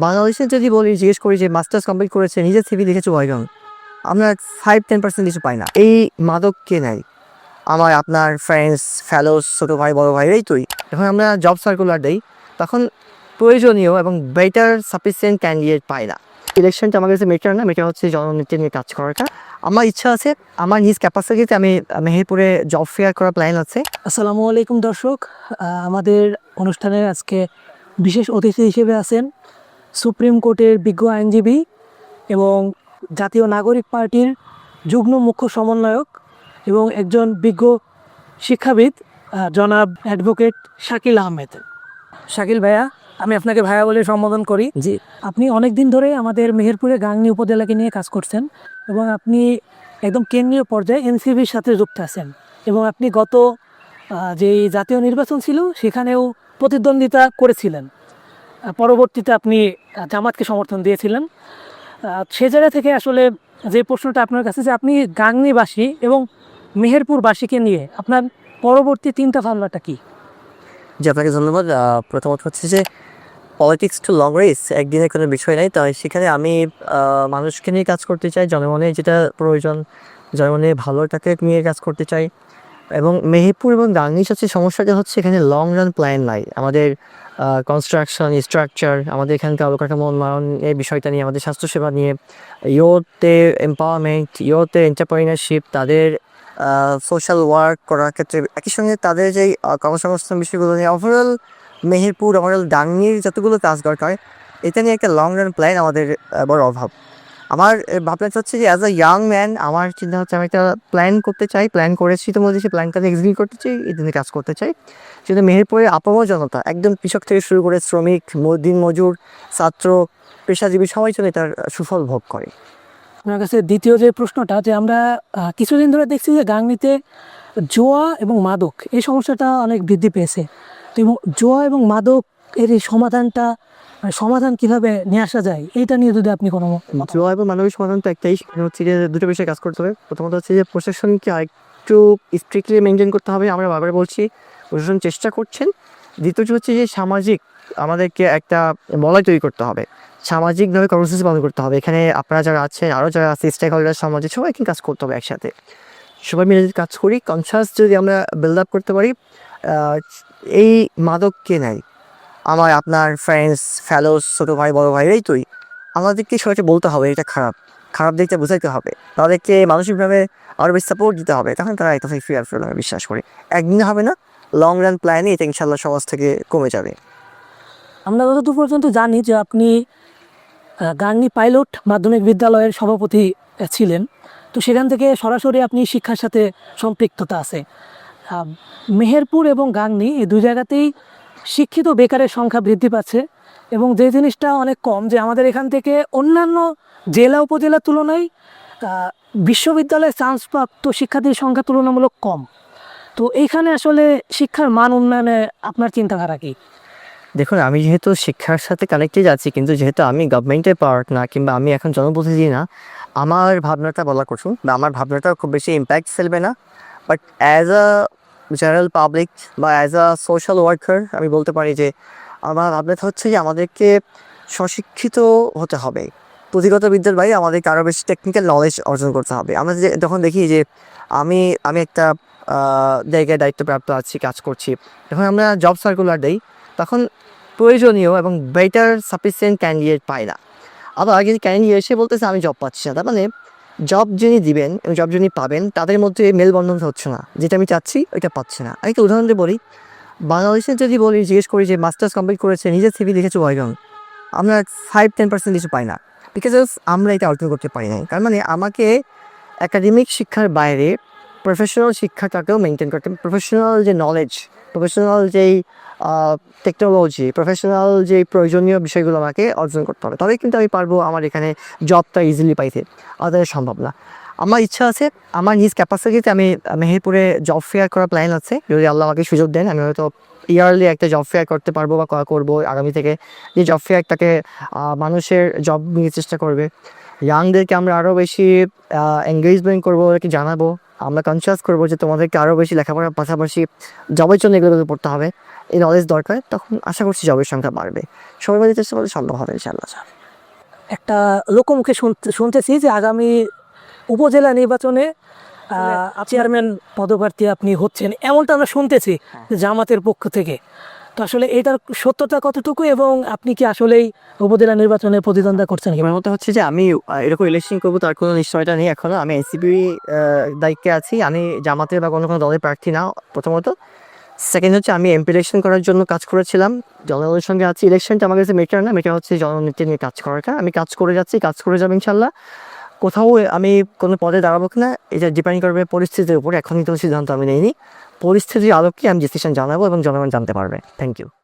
বাংলাদেশে যদি বলি জিজ্ঞেস করি যে মাস্টার্স কমপ্লিট করেছে নিজের সিভি লিখেছে কয়জন, আমরা 5-10% কিছু পাই না। এই মাদক কে নেয়? আমার আপনার ফ্রেন্ডস, ফেলোস, ছোটো ভাই, বড়ো ভাই, এই তুই। যখন আমরা জব সার্কুলার দিই তখন প্রয়োজনীয় এবং বেটার সাফিসিয়েন্ট ক্যান্ডিডেট পাই না। ইলেকশনটা আমার কাছে মেটার না, মেটার হচ্ছে জননেত্রী নিয়ে কাজ করাটা। আমার ইচ্ছা আছে, আমার নিজ ক্যাপাসিটিতে আমি মেহেরপুরে জব ফেয়ার করার প্ল্যান আছে। আসসালামু আলাইকুম দর্শক, আমাদের অনুষ্ঠানের আজকে বিশেষ অতিথি হিসেবে আছেন সুপ্রিম কোর্টের বিজ্ঞ আইনজীবী এবং জাতীয় নাগরিক পার্টির যুগ্ম মুখ্য সমন্বয়ক এবং একজন বিজ্ঞ শিক্ষাবিদ জনাব অ্যাডভোকেট শাকিল আহমেদ। শাকিল ভাইয়া, আমি আপনাকে ভাইয়া বলে সম্বোধন করি। জি, আপনি অনেক দিন ধরে আমাদের মেহেরপুরে গাংনী উপজেলাকে নিয়ে কাজ করছেন এবং আপনি একদম কেন্দ্রীয় পর্যায়ে এনসিবির সাথে যুক্ত আছেন এবং আপনি গত যেই জাতীয় নির্বাচন ছিল সেখানেও প্রতিদ্বন্দ্বিতা করেছিলেন। পরবর্তীতে আপনি জামাতকে সমর্থন দিয়েছিলেন। সে জায়গা থেকে আসলে যে প্রশ্নটা আপনার কাছে, যে আপনি গাংনীবাসী এবং মেহেরপুরবাসীকে নিয়ে আপনার পরবর্তী চিন্তা ভাবনাটা কী? জি, আপনাকে ধন্যবাদ। প্রথমত হচ্ছে যে পলিটিক্স টু লং রেস, একদিনের কোনো বিষয় নাই। তাই সেখানে আমি মানুষকে নিয়ে কাজ করতে চাই, জনগণের যেটা প্রয়োজন, জনগণের ভালোটাকে নিয়ে কাজ করতে চাই। এবং মেহেরপুর এবং গাংনীর সাথে সমস্যাটা হচ্ছে এখানে লং রান প্ল্যান নাই। আমাদের কনস্ট্রাকশন, স্ট্রাকচার, আমাদের এখানকার অবকাঠামো উন্নয়ন এই বিষয়টা নিয়ে, আমাদের স্বাস্থ্যসেবা নিয়ে, ইয়ুথদের এম্পাওয়ারমেন্ট, ইয়ুথদের এন্টারপ্রেনারশিপ, তাদের সোশ্যাল ওয়ার্ক করার ক্ষেত্রে, একই সঙ্গে তাদের যেই কর্মসংস্থান বিষয়গুলো নিয়ে ওভারঅল মেহেরপুর, ওভারঅল গাংনীর যতগুলো কাজ দরকার, এটা নিয়ে একটা লং রান প্ল্যান আমাদের বড় অভাব। আমার ভাবনাটা হচ্ছে যে অ্যাজ আ ইয়াং ম্যান আমার চিন্তা হচ্ছে আমি একটা প্ল্যান করতে চাই, প্ল্যান করেছি তো বলছি, সেই প্ল্যানটাকে এক্সিকিউট করতে চাই, এই দিনে কাজ করতে চাই। সেটা মেহেরপুরের আপামর জনতা, একদম কৃষক থেকে শুরু করে শ্রমিক, দিন মজুর, ছাত্র, পেশাজীবী সবাই যেন এটার সুফল ভোগ করে। আপনার কাছে দ্বিতীয় যে প্রশ্নটা, যে আমরা কিছুদিন ধরে দেখছি যে গাংনীতে জুয়া এবং মাদক এই সমস্যাটা অনেক বৃদ্ধি পেয়েছে। তো এবং জুয়া এবং মাদক এর এই সমাধানটা, সমাধান কিভাবে নিয়ে আসা যায়, এইটা নিয়ে যদি আপনি কোনো জুয়া এবং মানবিক সমাধান তো একটাই, সেটা হচ্ছে যে দুটো বিষয়ে কাজ করতে হবে। প্রথমত হচ্ছে যে প্রশাসনকে আরেকটু স্ট্রিক্টলি মেনটেন করতে হবে, আমরা বারবার বলছি, প্রশাসন চেষ্টা করছেন। দ্বিতীয়টি হচ্ছে যে সামাজিক, আমাদেরকে একটা বলয় তৈরি করতে হবে, সামাজিকভাবে কর্মসূচি পালন করতে হবে। এখানে আপনারা যারা আছেন, আরও যারা আছে, স্টেক হোল্ডার, সমাজে সবাইকে কাজ করতে হবে একসাথে। সবাই মিলে যদি কাজ করি, কনসাস যদি আমরা বিল্ড আপ করতে পারি, এই মাদক কে নেয়? আমার আপনার ফ্রেন্ডস, ফেলোস, ছোটো ভাই, বড়ো ভাই, এই তুই। আমাদেরকে সবাইকে বলতে হবে এটা খারাপ, খারাপ দিকটা বোঝাইতে হবে, তাদেরকে মানসিকভাবে আরও বেশি সাপোর্ট দিতে হবে, তখন তারা এটা থেকে ফিরে ফেলে আমি বিশ্বাস করি। একদিনে হবে না, লং রান প্ল্যানে এটা ইনশাল্লাহ সমাজ থেকে কমে যাবে। আমরা যতদূর পর্যন্ত জানি যে আপনি গাংনী পাইলট মাধ্যমিক বিদ্যালয়ের সভাপতি ছিলেন, তো সেখান থেকে সরাসরি আপনি শিক্ষার সাথে সম্পৃক্ততা আছে। মেহেরপুর এবং গাংনী এই দুই জায়গাতেই শিক্ষিত বেকারের সংখ্যা বৃদ্ধি পাচ্ছে এবং যে জিনিসটা অনেক কম, যে আমাদের এখান থেকে অন্যান্য জেলা উপজেলার তুলনায় বিশ্ববিদ্যালয়ে চান্সপ্রাপ্ত শিক্ষার্থীর সংখ্যা তুলনামূলক কম। তো এইখানে আসলে শিক্ষার মান উন্নয়নে আপনার চিন্তাধারা কী? দেখুন, আমি যেহেতু শিক্ষার সাথে কানেক্টেড আছি, কিন্তু যেহেতু আমি গভর্নমেন্টের পার্ট না, কিংবা আমি এখন জনপ্রতিনিধি না, আমার ভাবনাটা বলা কঠিন, বা আমার ভাবনাটা খুব বেশি ইম্প্যাক্ট ফেলবে না। But as a general public বা অ্যাজ আ সোশ্যাল ওয়ার্কার আমি বলতে পারি যে আমার ভাবনাটা হচ্ছে যে আমাদেরকে স্বশিক্ষিত হতে হবে। পুঁথিগত বিদ্যার বাইরে আমাদেরকে আরও বেশি টেকনিক্যাল নলেজ অর্জন করতে হবে। আমরা যে যখন দেখি যে আমি আমি একটা জায়গায় দায়িত্বপ্রাপ্ত আছি, কাজ করছি, যখন আমরা জব সার্কুলার দিই তখন প্রয়োজনীয় এবং বেটার সাফিসিয়েন্ট ক্যান্ডিডেট পাই না। আবার যদি ক্যান্ডিডেট এসে বলতেছে আমি জব পাচ্ছি না, তার মানে জব যিনি দিবেন এবং জব যিনি পাবেন তাদের মধ্যে মেলবন্ধন হচ্ছে না, যেটা আমি চাচ্ছি ওইটা পাচ্ছে না। আমি একটা উদাহরণ দিয়ে বলি, বাংলাদেশে যদি বলি জিজ্ঞেস করি যে মাস্টার্স কমপ্লিট করেছে নিজের সিভি লিখেছে কয়জন, আমরা 5-10% কিছু পাই না, বিকজ অফ আমরা এটা অর্জন করতে পারি নাই। কারণ মানে আমাকে একাডেমিক শিক্ষার বাইরে প্রফেশনাল শিক্ষাটাকেও মেনটেন করতে, প্রফেশনাল যে নলেজ, প্রফেশনাল যেই টেকনোলজি, প্রফেশনাল যে প্রয়োজনীয় বিষয়গুলো আমাকে অর্জন করতে হবে, তবেই কিন্তু আমি পারবো আমার এখানে জবটা ইজিলি পাইতে। আদারওয়াইজ সম্ভব না। আমার ইচ্ছা আছে, আমার নিজ ক্যাপাসিটিতে আমি মেহেরপুরে জব ফেয়ার করার প্ল্যান আছে। যদি আল্লাহ আমাকে সুযোগ দেন, আমি হয়তো ইয়ারলি একটা জব ফেয়ার করতে পারবো বা করবো আগামী থেকে। যে জব ফেয়ারটাকে মানুষের জব নিয়ে চেষ্টা করবে, ইয়াংদেরকে আমরা আরও বেশি এঙ্গেজমেন্ট করবো, ওদেরকে জানাবো, আমরা কনসিয়াস করবো যে তোমাদেরকে আরও বেশি লেখাপড়ার পাশাপাশি জবের জন্য এগুলো পড়তে হবে। এই নলেজ দরকার, তখন আশা করছি জবের সংখ্যা বাড়বে। সবাই মিলে চেষ্টা করলে সম্ভব হবে ইনশাআল্লাহ। একটা লোকমুখে শুনতেছি যে আগামী উপজেলা নির্বাচনে চেয়ারম্যান পদপ্রার্থী আপনি হচ্ছেন, এমনটা আমরা শুনতেছি যে জামাতের পক্ষ থেকে। তো আসলে এটার সত্যতা কতটুকু এবং আপনি কি আসলেই উপজেলা নির্বাচনে প্রতিদ্বন্দ্বিতা করছেন কি? আমার মতে হচ্ছে যে আমি এরকম ইলেকশন করবো তার কোনো নিশ্চয়তা নেই এখনও। আমি এনসিপি দায়িত্বে আছি, আমি জামাতের বা কোনো দলের প্রার্থী না প্রথমত। সেকেন্ড হচ্ছে আমি এমপি ইলেকশন করার জন্য কাজ করেছিলাম, জনগণের সঙ্গে আছি। ইলেকশনটা আমার কাছে মেটার না, মেটার হচ্ছে জননীতি নিয়ে কাজ করাটা। আমি কাজ করে যাচ্ছি, কাজ করে যাবো ইনশাল্লাহ। কোথাও আমি কোনো পদে দাঁড়াবো কিনা এটা ডিপেন্ড করবে পরিস্থিতির উপর। এখনই তো সিদ্ধান্ত আমি নিইনি, পরিস্থিতির আলোকে আমি ডিসিশন জানাবো এবং জনগণ জানতে পারবে। Thank you.